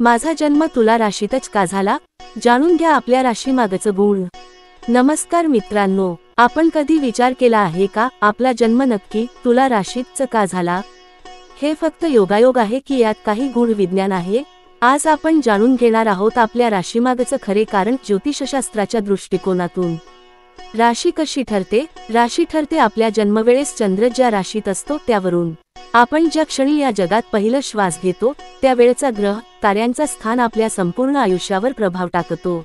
माझा जन्म तुला राशीतच का झाला? जाणून घ्या आपल्या राशीमागचं गुण. नमस्कार मित्रांनो, आपण कधी विचार केला आहे का आपला जन्म नक्की तुला राशीतच का झाला? हे फक्त योगायोग आहे की यात काही गूढ विज्ञान आहे? आज आपण जाणून घेणार आहोत आपल्या राशीमागचं खरे कारण ज्योतिषशास्त्राच्या दृष्टिकोनातून. राशी कशी ठरते? राशी ठरते आपल्या जन्मवेळेस चंद्र ज्या राशीत असतो त्यावरून. आपण ज्या क्षणी या जगात पहिला श्वास घेतो त्यावेळचा ग्रह ताऱ्यांचा स्थान आपल्या संपूर्ण आयुष्यावर प्रभाव टाकतो.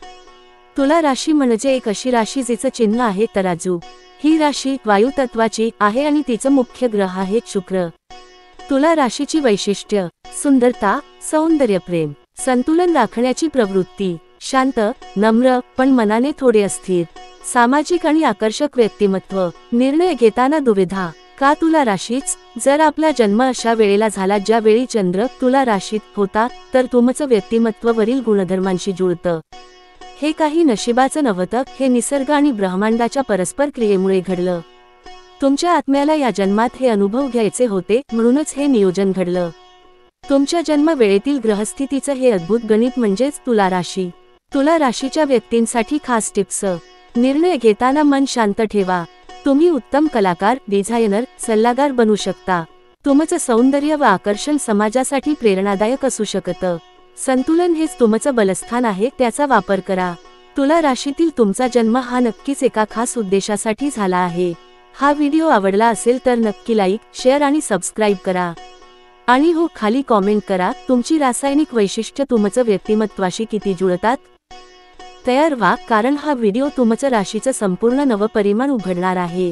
तुला राशी म्हणजे एक अशी राशी जिचं चिन्ह आहे तराजू. ही राशी वायू तत्वाची आहे आणि तिचं मुख्य ग्रह आहे शुक्र. तुला राशीची वैशिष्ट्य: सुंदरता, सौंदर्य, प्रेम, संतुलन राखण्याची प्रवृत्ती, शांत, नम्र पण मनाने थोडे अस्थिर, सामाजिक आणि आकर्षक व्यक्तिमत्व, निर्णय घेताना दुविधा. का तुला राशीच? जर आपला जन्म अशा वेळेला झाला ज्या वेळी चंद्र तुला राशीत होता तर तुमचं व्यक्तिमत्व वरील गुणधर्मांशी जुळतं. हे काही नशिबाचं नव्हतं, हे निसर्ग आणि ब्रह्मांडाच्या परस्पर क्रियेमुळे घडलं. तुमच्या आत्म्याला या जन्मात हे अनुभव घ्यायचे होते म्हणूनच हे नियोजन घडलं. तुमच्या जन्म वेळेतील ग्रहस्थितीचं हे अद्भुत गणित म्हणजेच तुला राशी. तुला राशीच्या व्यक्तींसाठी खास टिप्स: निर्णय घेताना मन शांत ठेवा. तुम्ही उत्तम कलाकार, डिझायनर, सल्लागार बनू शकता. तुमचं सौंदर्य व आकर्षण समाजासाठी प्रेरणादायक असू शकतं. संतुलन हेच तुमचं बलस्थान आहे, त्याचा वापर करा. तुला राशीतील तुमचा जन्म हा नक्कीच एका खास उद्देशासाठी झाला आहे. हा व्हिडिओ आवडला असेल तर नक्की लाईक, शेअर आणि सबस्क्राईब करा. आणि हो, खाली कॉमेंट करा तुमची रासायनिक वैशिष्ट्य तुमचं व्यक्तिमत्वाशी किती जुळतात. तयार व्हा, कारण हा व्हिडिओ तुमचं राशीचं संपूर्ण नवं परिमाण उघडणार आहे.